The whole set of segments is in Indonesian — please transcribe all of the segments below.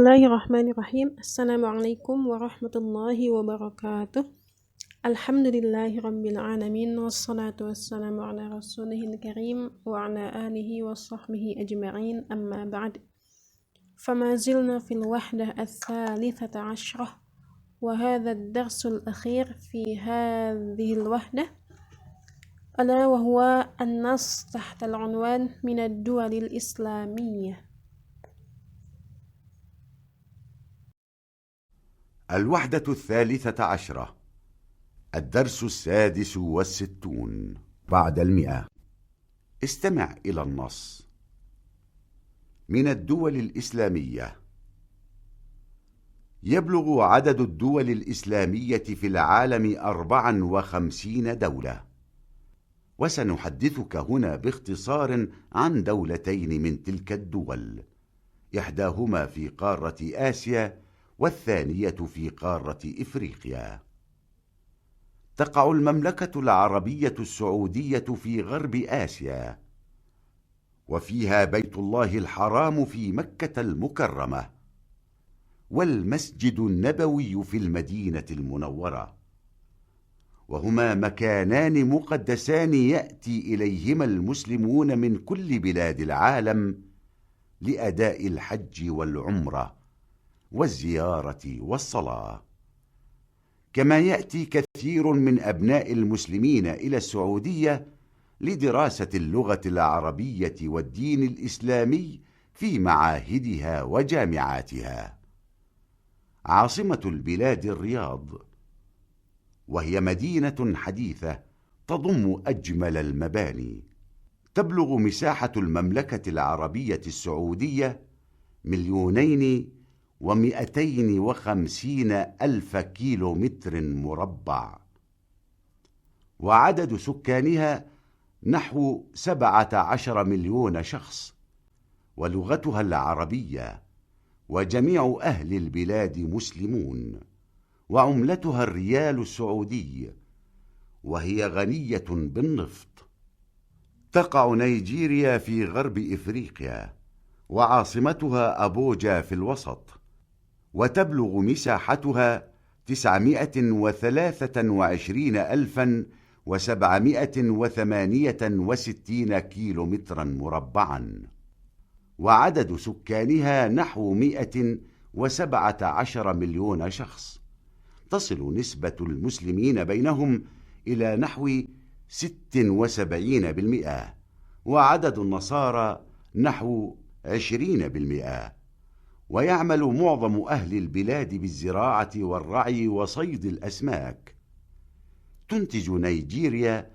Bismillahirrahmanirrahim. Assalamualaikum warahmatullahi wabarakatuh. Alhamdulillahirabbil alamin wassalatu wassalamu ala rasulihil karim wa ala alihi wa sahbihi ajma'in amma ba'd. Fama zilna fil wahdah ats-tsalitsata 'asyrah wa hadha ad-darsul akhir fi hadhihi al-wahdah ala wa huwa an-nass tahta al-'unwan min ad-duwal al-islamiyyah. الوحدة 13. الدرس 66 بعد 100. استمع إلى النص. من الدول الإسلامية. يبلغ عدد الدول الإسلامية في العالم 54 دولة، وسنحدثك هنا باختصار عن دولتين من تلك الدول، إحداهما في قارة آسيا والثانية في قارة إفريقيا. تقع المملكة العربية السعودية في غرب آسيا، وفيها بيت الله الحرام في مكة المكرمة، والمسجد النبوي في المدينة المنورة، وهما مكانان مقدسان يأتي إليهما المسلمون من كل بلاد العالم لأداء الحج والعمرة والزيارة والصلاة. كما يأتي كثير من أبناء المسلمين إلى السعودية لدراسة اللغة العربية والدين الإسلامي في معاهدها وجامعاتها. عاصمة البلاد الرياض، وهي مدينة حديثة تضم أجمل المباني. تبلغ مساحة المملكة العربية السعودية 2,250,000 كيلومتر مربع، وعدد سكانها نحو 17 مليون شخص، ولغتها العربية، وجميع أهل البلاد مسلمون، وعملتها الريال السعودي، وهي غنية بالنفط. تقع نيجيريا في غرب إفريقيا، وعاصمتها أبوجا في الوسط، وتبلغ مساحتها 923,768 كيلومترا مربعا، وعدد سكانها نحو 117 مليون شخص. تصل نسبة المسلمين بينهم إلى نحو 76%، وعدد النصارى نحو 20%. ويعمل معظم أهل البلاد بالزراعة والرعي وصيد الأسماك. تنتج نيجيريا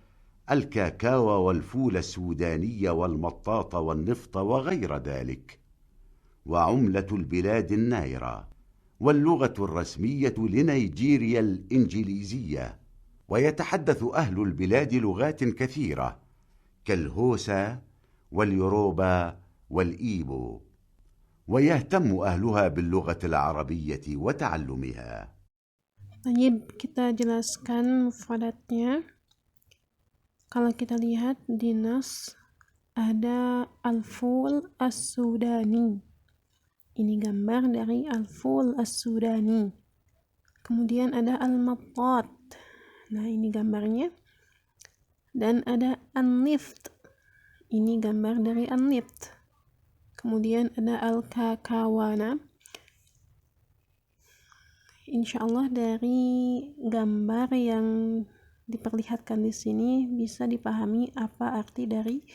الكاكاو والفول السوداني والمطاط والنفط وغير ذلك. وعملة البلاد النايرة، واللغة الرسمية لنيجيريا الإنجليزية. ويتحدث أهل البلاد لغات كثيرة كالهوسا واليوروبا والإيبو، ويهتم أهلها باللغة العربية وتعلمها. Baik, kita jelaskan mufradatnya. Kalau kita lihat di nas ada al-ful as-sudani. Ini gambar dari al-ful as-sudani. Kemudian ada al-mattat. Nah, ini gambarnya. Dan ada an-nift. Ini gambar dari an-nift. Kemudian ada al-kakawana. Insyaallah dari gambar yang diperlihatkan di sini bisa dipahami apa arti dari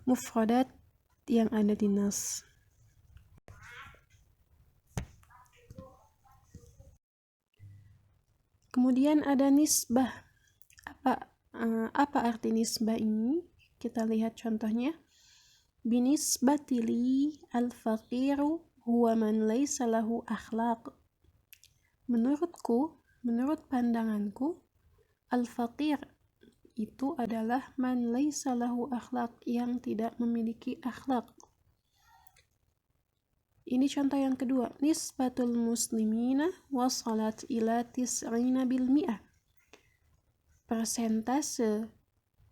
mufradat yang ada di nas. Kemudian ada nisbah. Apa arti nisbah ini? Kita lihat contohnya. Binisbatili al-faqiru huwa man laysa lahu akhlaq. Menurut pandanganku, al-faqir itu adalah man laysa lahu akhlaq, yang tidak memiliki akhlak. Ini contoh yang kedua. Nisbatul muslimina wasalat ila 90%. Persentase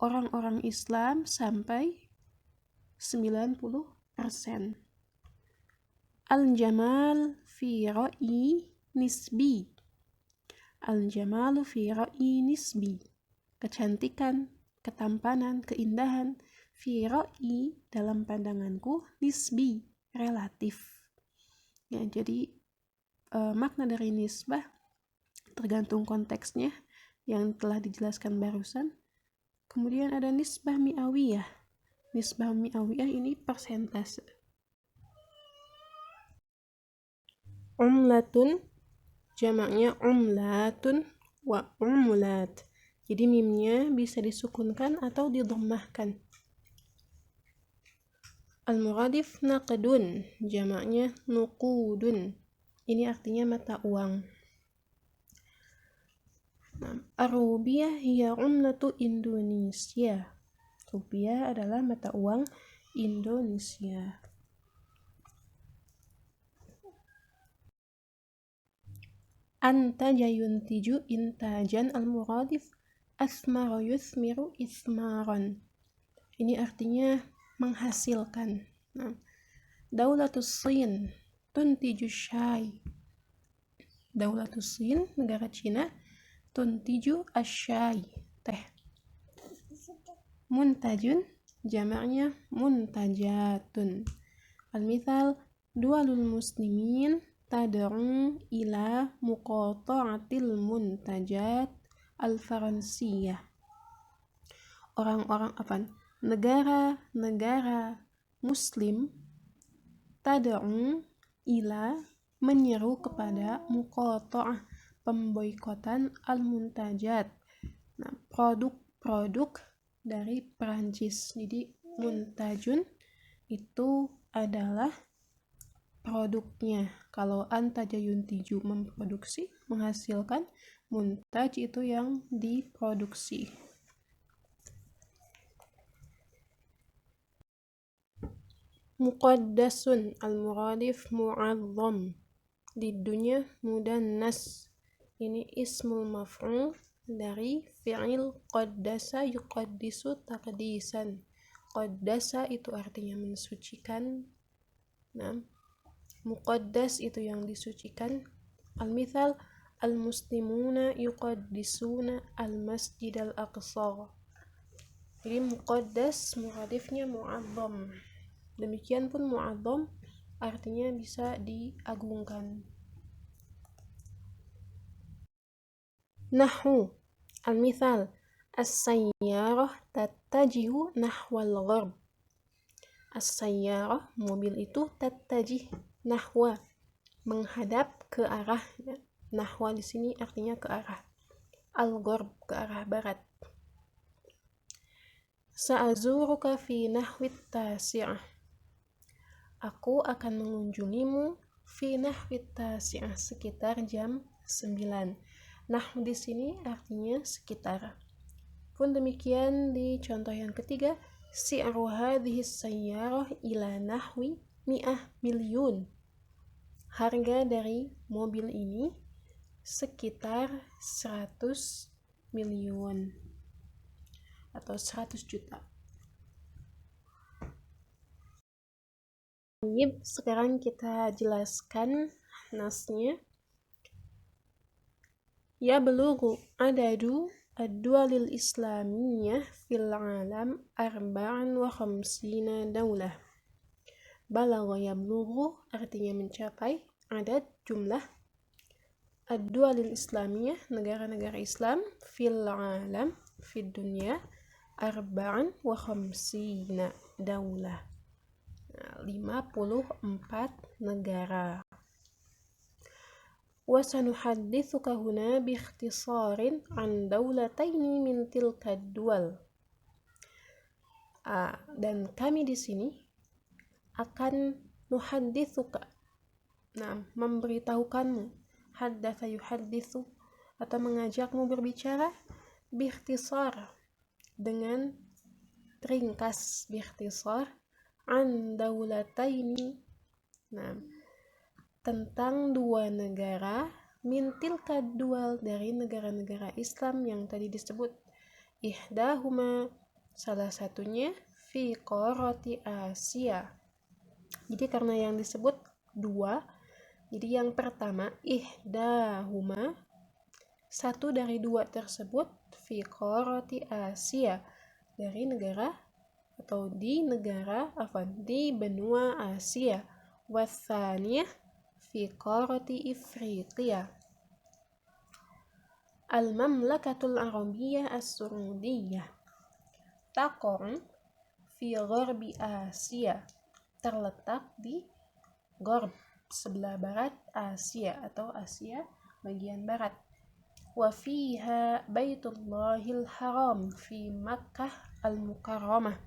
orang-orang Islam sampai 90%. Al-jamal fi ra'yi nisbi. Al-jamalu fi ra'yi nisbi. Kecantikan, ketampanan, keindahan, fi ra'yi dalam pandanganku, nisbi relatif. Ya, jadi makna dari nisbah tergantung konteksnya yang telah dijelaskan barusan. Kemudian ada nisbah mi'awiyah. Nisbah mi'awiyah ini persentase. Umlatun jamaknya umlatun wa umulat. Jadi mimnya bisa disukunkan atau didhammahkan. Al-muradif naqdun jamaknya nuqudun. Ini artinya mata uang. Ar-rubiyah hiya umlatu Indonesia. Rupiah adalah mata uang Indonesia. Antaja yuntiju intajan al-muradif asmara yuthmiru ismaran. Ini artinya menghasilkan. Daulatus Sin tuntiju syai. Daulatus Sin, negara Cina, tuntiju asyai, teh. Muntajun jamaknya muntajatun. Al-mithal dualul muslimin tad'u ila muqata'atil muntajat al-faransiyah. Orang-orang negara-negara muslim tad'u ila menyeru kepada muqata'ah pemboikotan al-muntajat. Produk-produk dari Perancis. Jadi muntajun itu adalah produknya. Kalau antaja yuntiju memproduksi, menghasilkan, muntaj itu yang diproduksi. Muqaddasun al-muradif mu'azzam. Di dunia mudannas. Ini ismul maf'ul dari fi'il qaddasa yuqaddisu taqdisan. Qaddasa itu artinya mensucikan. Muqaddas itu yang disucikan. Al-mithal al-muslimuna yuqaddisuna al-masjid al-aqsa. Jadi muqaddas muradifnya mu'azzam. Demikian pun mu'azzam artinya bisa diagungkan. Nahwu al-mithal as-sayyarah tattajihu nahwal gharb. As-sayyarah, mobil itu, tattajih, nahwa, menghadap ke arah. Nahwa di sini artinya ke arah al-gharb, ke arah barat. Sa'azuruka fi nahwit tasi'ah. Aku akan mengunjungimu fi nahwit tasi'ah, sekitar jam 9. Nahwu di sini artinya sekitar. Pun demikian di contoh yang ketiga, si'ru hadhihi sayyarah ila nahwi 100 milyun. Harga dari mobil ini sekitar 100 miliun atau 100 juta. Sekarang kita jelaskan nasnya. Ya belughu adadu ad-dualil islamiyah fil alam 54 daulah. Balagha yablughu artinya mencapai, adad jumlah, ad-dualil islamiyah negara-negara Islam, fil alam fid dunya 54 daulah. 54 negara. وسنحدثك هنا باختصار عن دولتين من تلك الدول. Dan kami di sini akan nuhaddithuka, memberitahukanmu, haddatha yuhaddithu, atau mengajakmu berbicara, biikhtisar, dengan ringkas, biikhtisar, an daulataini, tentang dua negara, min tilka dual, dari negara-negara Islam yang tadi disebut. Ihdahuma, salah satunya, fi qarati Asia. Jadi karena yang disebut dua. Jadi yang pertama ihdahuma, satu dari dua tersebut, fi qarati Asia, dari negara atau di benua Asia. Watsaniyah fi qarati Ifriqiya. Al-Mamlakatul Arabiyyah As-Saudiyah taqa'u fi gharbi Asia, terletak di gharb, sebelah barat Asia atau Asia bagian barat. Wa fiha Baitullahil Haram fi Makkah Al-Mukarramah.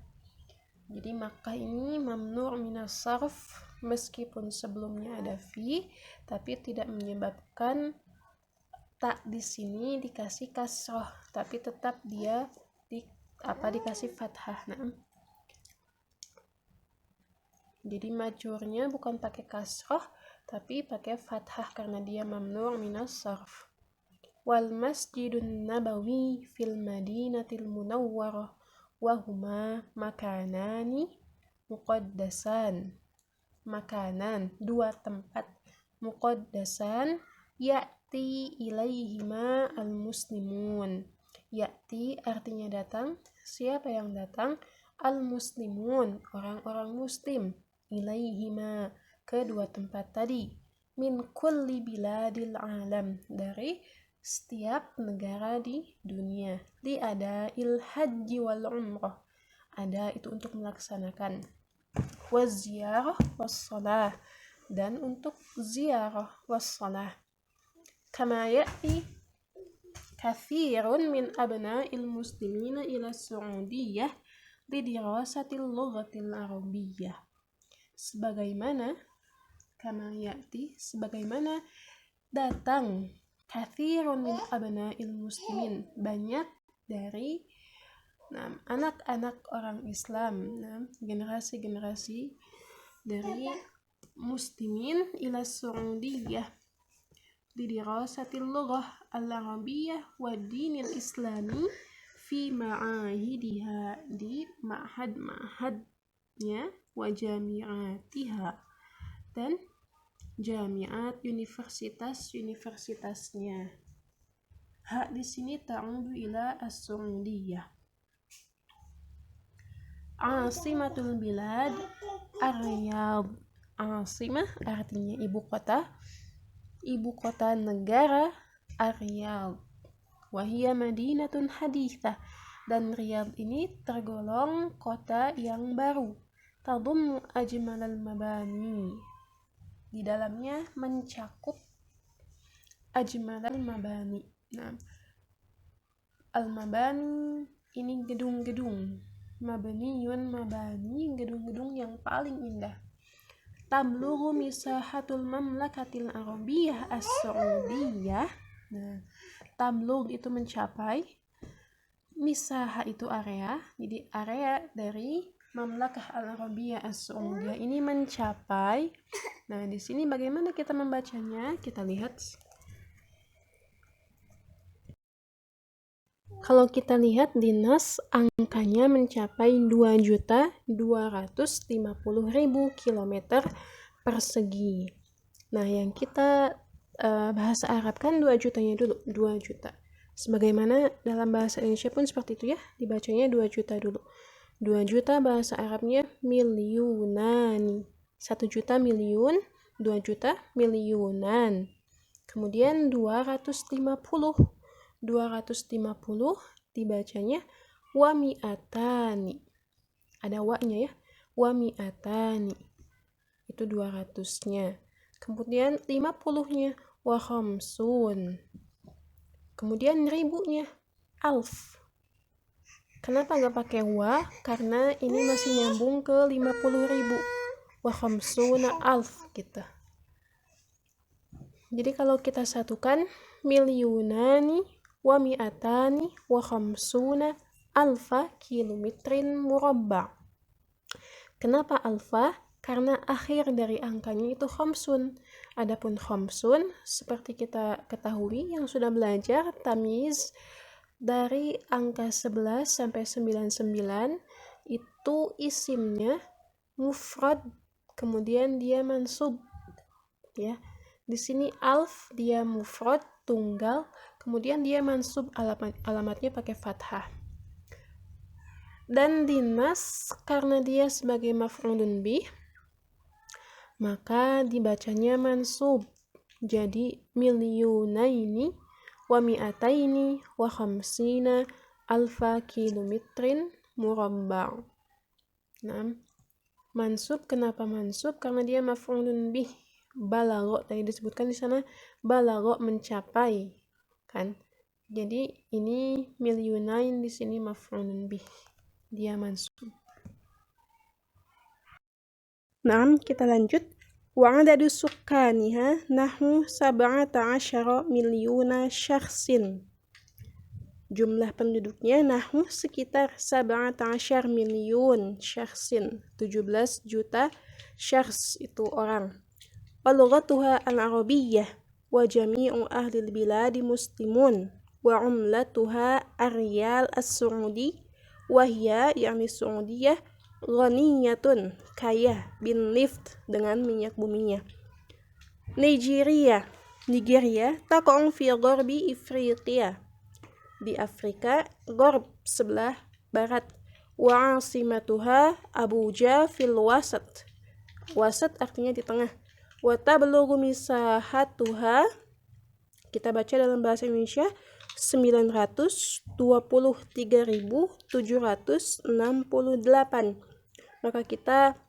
Jadi Makkah ini mamnu' minas sarf, meskipun sebelumnya ada fi, tapi tidak menyebabkan tak di sini dikasih kasroh, tapi tetap dia dikasih fathah. Nah, jadi majurnya bukan pakai kasroh tapi pakai fathah karena dia mamnu' minas sarf. Wal Masjidun Nabawi fil Madinatil Munawwarah wa huma makanani muqaddasan. Makanan, dua tempat, muqaddasan, ya'ti ilaihima al-muslimun. Ya'ti artinya datang, siapa yang datang? Al-muslimun, orang-orang muslim, ilaihima, kedua tempat tadi, min kulli biladil alam, dari setiap negara di dunia, li ada haji wal umrah, ada itu untuk melaksanakan, waziyarah wassalah, dan untuk ziarah wassalah. Kama ya'ti kathirun min abna'il muslimina ila Saudiyah lidirasatil lughatil arabiyyah. Sebagaimana kama ya'ti, sebagaimana datang kathirun min abna'il muslimin, banyak dari anak-anak orang Islam, generasi-generasi dari muslimin ila Saudiyah lidirasatil lughah al-arabiyyah wa dinil islami fi ma'ahidiha, di ma'had-ma'hadnya, wa jami'atiha, dan jami'at, universitas-universitasnya. Hak di sini ta'udu ila as-Saudiyah. Asimatul bilad Ar-Riyadh. Asimah artinya ibu kota, ibu kota negara Ar-Riyadh. Wahia madinatun hadithah, dan Riyadh ini tergolong kota yang baru. Tadummu ajmalal mabani, di dalamnya mencakup ajmalal mabani. Nah, al-mabani ini gedung-gedung, mabniyun mabani, gedung-gedung yang paling indah. Tablughu misahatul mamlakatil arabiyyah as-saudiyah. Nah, tablugh itu mencapai, misaha itu area, jadi area dari Mamlakah Al-Arabiyyah As-Saudiyah ini mencapai. Nah, di sini bagaimana kita membacanya? Kita lihat. Kalau kita lihat di nas, angkanya mencapai 2.250.000 km persegi. Nah, yang kita bahasa Arab kan 2 jutanya dulu, 2 juta. Sebagaimana dalam bahasa Indonesia pun seperti itu ya, dibacanya 2 juta dulu. 2 juta bahasa Arabnya milyunani. 1 juta milyun, 2 juta milyunan. Kemudian 250 dibacanya wami'atani. Ada wa-nya ya. Wami'atani. Itu 200-nya. Kemudian 50-nya wa khamsun. Kemudian ribunya alf. Kenapa nggak pakai wa? Karena ini masih nyambung ke 50.000. Wa khamsuna alf gitu. Jadi kalau kita satukan, milyunani wa mi'atani wa khamsuna alfa kilometrin murabba. Kenapa alfa? Karena akhir dari angkanya itu khamsun. Adapun khamsun, seperti kita ketahui yang sudah belajar tamyiz, dari angka 11 sampai 99 itu isimnya mufrad, kemudian dia mansub. ya. Di sini alf dia mufrad tunggal, kemudian dia mansub, alamatnya pakai fathah. Dan di nas karena dia sebagai maf'ulun bih, maka dibacanya mansub. Jadi milyunaini wa mi'ataini wa khamsina alfa kilometrin murabba'. Nah, mansub, kenapa mansub? Karena dia maf'ulun bih. Balagho tadi disebutkan di sana, balagho mencapai, kan? Jadi ini milyunain di sini maf'ulun bih. Dia mansub. Nah, kita lanjut. Wa adadu sukkaniha nahu 17 milyuna syakhsin. Jumlah penduduknya nahu sekitar 17 milyun syakhsin, 17 juta syakhs itu orang. Wa lughatuha al-arabiyyah wa jami'u ahli al-biladi muslimun wa umlatuha ar-riyal as-saudi wa hiya yakni Saudiyah ghaniyatun, kaya, bin lift, dengan minyak buminya. Nigeria taqa'u fi gharbi Afriqiya, di Afrika gharb, sebelah barat. Wa asimatuha Abuja fil wasat, wasat artinya di tengah. Wa tablughu misahatuha, kita baca dalam bahasa Indonesia, 923.768. Maka kita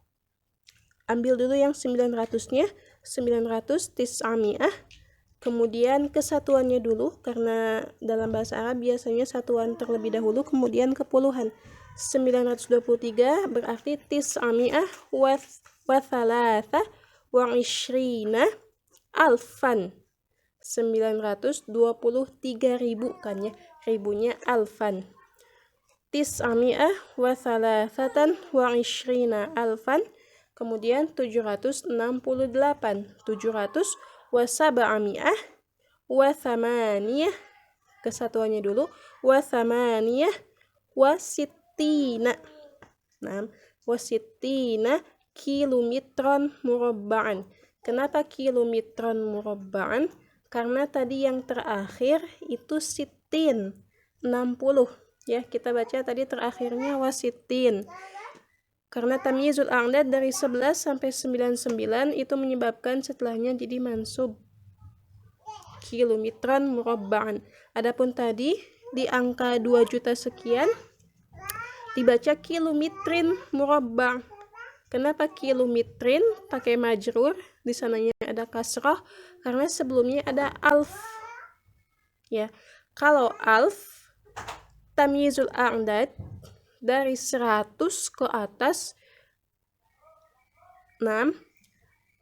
ambil dulu yang 900-nya, 900 tis'ami'ah, kemudian kesatuannya dulu, karena dalam bahasa Arab biasanya satuan terlebih dahulu, kemudian kepuluhan. 923 berarti tis'ami'ah wa thalatha wa ishrina alfan. 923.000 kan ya, ribunya alfan. Tis'ami'ah wa thalathatan wa ishrina alfan, kemudian 768, 700 wa sab'ami'ah wa thamaniyah, kesatuannya dulu, wa thamaniyah wa sittina. Nah, wa sittina kilometron murabba'an. Kenapa kilometron murabba'an? Karena tadi yang terakhir itu sittin, 60. Ya, kita baca tadi terakhirnya wasitin. Karena tamyizul a'dad dari 11 sampai 99 itu menyebabkan setelahnya jadi mansub. Kilometron murabba'an. Adapun tadi di angka 2 juta sekian dibaca kilometrin murabba'. Kenapa kilometrin pakai majrur? Di sananya ada kasrah karena sebelumnya ada alf. Ya. Kalau alf tamyizul a'dad dari 100 ke atas, 6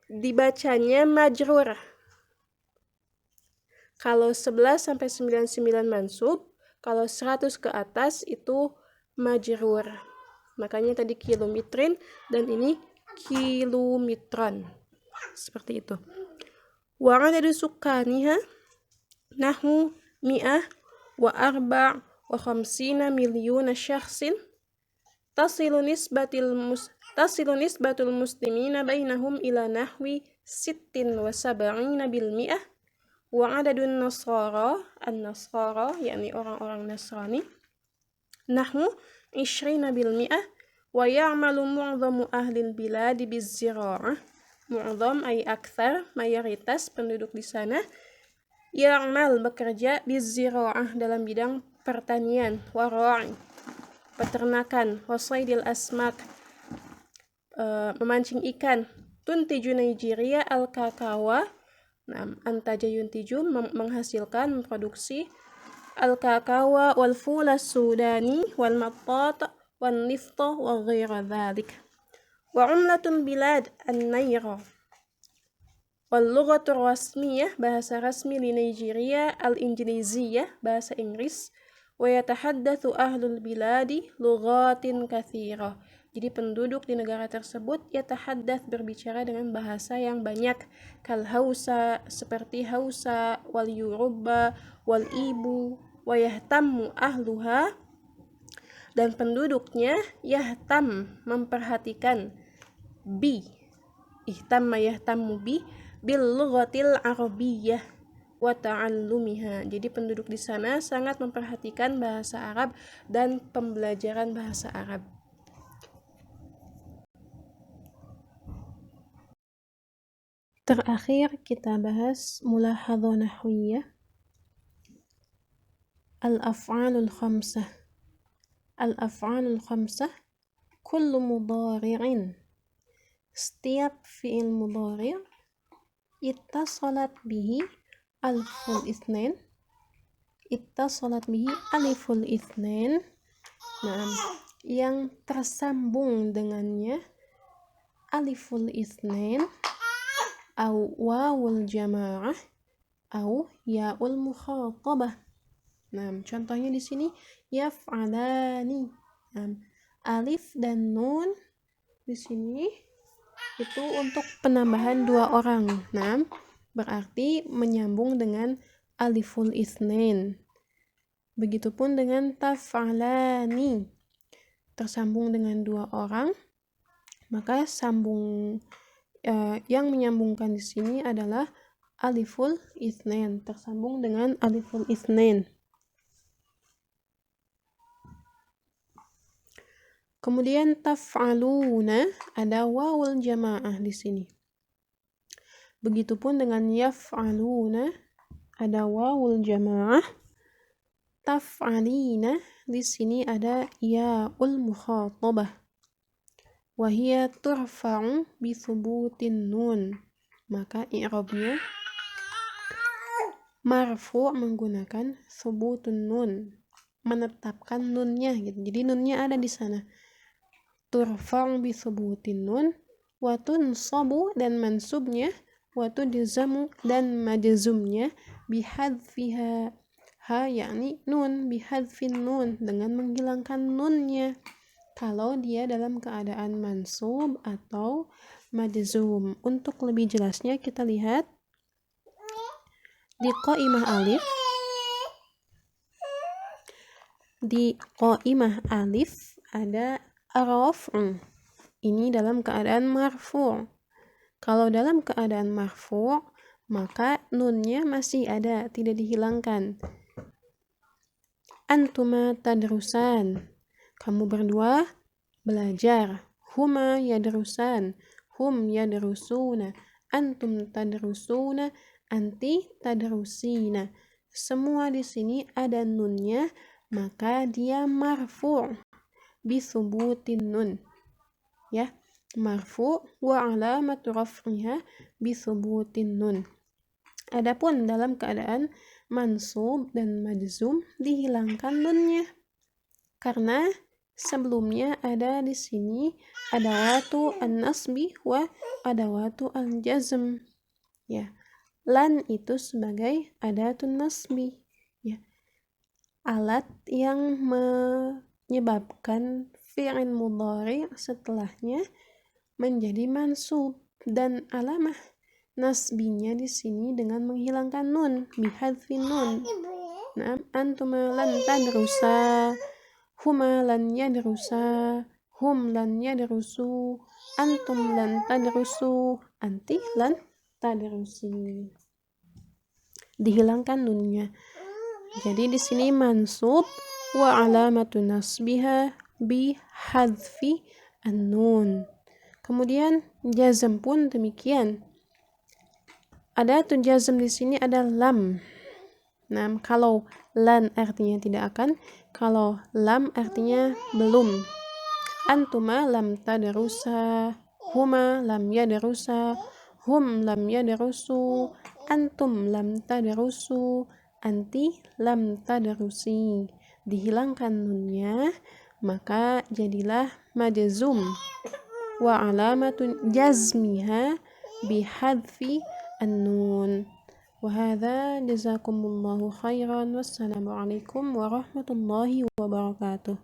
dibacanya majrur. Kalau 11 sampai 99 mansub, kalau 100 ke atas itu majrur. Makanya tadi kilometrin dan ini kilometron. Seperti itu. Wa adadu sukkaniha nahu mi'ah wa arba' wa khamsina milyuna syakhsin tasilu nisbatul muslimina bainahum ila nahwi 76 bil mi'ah wa adadun nasara yakni orang-orang Nasrani nahu 20 bil mi'ah wa ya'malu mu'dhamu ahlil biladi bizzira'ah. Mu'dham ay akthar, mayoritas penduduk di sana ya'mal bekerja bizzira'ah dalam bidang pertanian, wara'i peternakan, wasaidil asmak memancing ikan, tuntiju Nigeria al-kakawa, antaja yuntiju menghasilkan, memproduksi, al-kakawa wal fula sudani wal matata wal nifta wa ghaira dhalik. Wa umlatul bilad an-naira wal lughatur rasmiyah, bahasa rasmi di Nigeria al-injiliziyah, bahasa Inggris, wa yatahaddatsu ahlul biladi lughatin katsira. Jadi penduduk di negara tersebut yatahaddats berbicara dengan bahasa yang banyak, kal Hausa seperti Hausa, wal Yoruba, wal Ibu, wa yahtammu ahluha dan penduduknya yahtam memperhatikan bi ihtamma yahtammu bi bil lughatil arabiyyah wa ta'allumiha. Jadi penduduk di sana sangat memperhatikan bahasa Arab dan pembelajaran bahasa Arab. Terakhir kita bahas mulahadhah nahwiyah. Al-af'alul khamsah. Al-af'alul khamsah kullu mudhari'in. Setiap fi'il mudhari' ittasalat bihi aliful itsnain. Ittasalat bihi aliful itsnain. Nah, yang tersambung dengannya aliful itsnain au wawul jamaah au yaul mukhatabah. Nah, contohnya di sini yaf'alani. Nah, alif dan nun di sini itu untuk penambahan 2 orang. Nah, berarti menyambung dengan aliful itsnain. Begitupun dengan taf'alani, tersambung dengan 2 orang, maka yang menyambungkan di sini adalah aliful itsnain, tersambung dengan aliful itsnain. Kemudian taf'aluna, ada wawul jamaah di sini. Begitupun dengan yaf'aluna, ada wawul jamaah. Taf'alina, di sini ada yaul mukhatabah. Wa hiya turfa'u bi thubutin nun. Maka i'rabnya marfu' menggunakan thubutun nun, menetapkan nunnya gitu. Jadi nunnya ada di sana. Turfa'u bi thubutin nun, wa tunsabu, dan mansubnya, wa tudzamu, dan majzumnya, bihadfiha, ha yakni nun, bihadfin nun, dengan menghilangkan nunnya kalau dia dalam keadaan mansub atau majzum. Untuk lebih jelasnya kita lihat di qaimah alif. Di qaimah alif ada ar-raf'u. Ini dalam keadaan marfu'. Kalau dalam keadaan marfu', maka nunnya masih ada, tidak dihilangkan. Antuma tadrusan. Kamu berdua belajar. Huma yadrusan. Hum yadrusuna. Antum tadrusuna. Anti tadrusina. Semua di sini ada nunnya, maka dia marfu' bithubutin nun, ya, marfu' wa alamatu raf'iha bithubutin nun. Adapun dalam keadaan mansub dan majzum dihilangkan nunnya karena sebelumnya ada di sini adawatu an-nasbi wa adawatu al-jazm, ya. Lan itu sebagai adatun nasbi, ya, alat yang menyebabkan fi'il mudhari setelahnya menjadi mansub, dan alamah nasbinya di sini dengan menghilangkan nun, bihadfin nun. Nah, antuma lan tadrusa, huma lan yadrusa, hum lan yadrusu, antum lan tadrusu, anti lan tadrusi. Dihilangkan nunnya. Jadi di sini mansub wa alamatu nasbiha bi hadfi an-nun. Kemudian jazm pun demikian. Adatun jazm di sini ada lam. Nah, kalau lan artinya tidak akan, kalau lam artinya belum. Antuma lam tadrusa, huma lam yadrusa, hum lam yadrusu, antum lam tadrusu, anti lam tadrusi. Dihilangkan nunnya, maka jadilah majzum. Wa alamatun jazmiha bihadfi an-nun. Wa hadza jazakumullahu khairan. Wassalamu alaikum warahmatullahi wabarakatuh.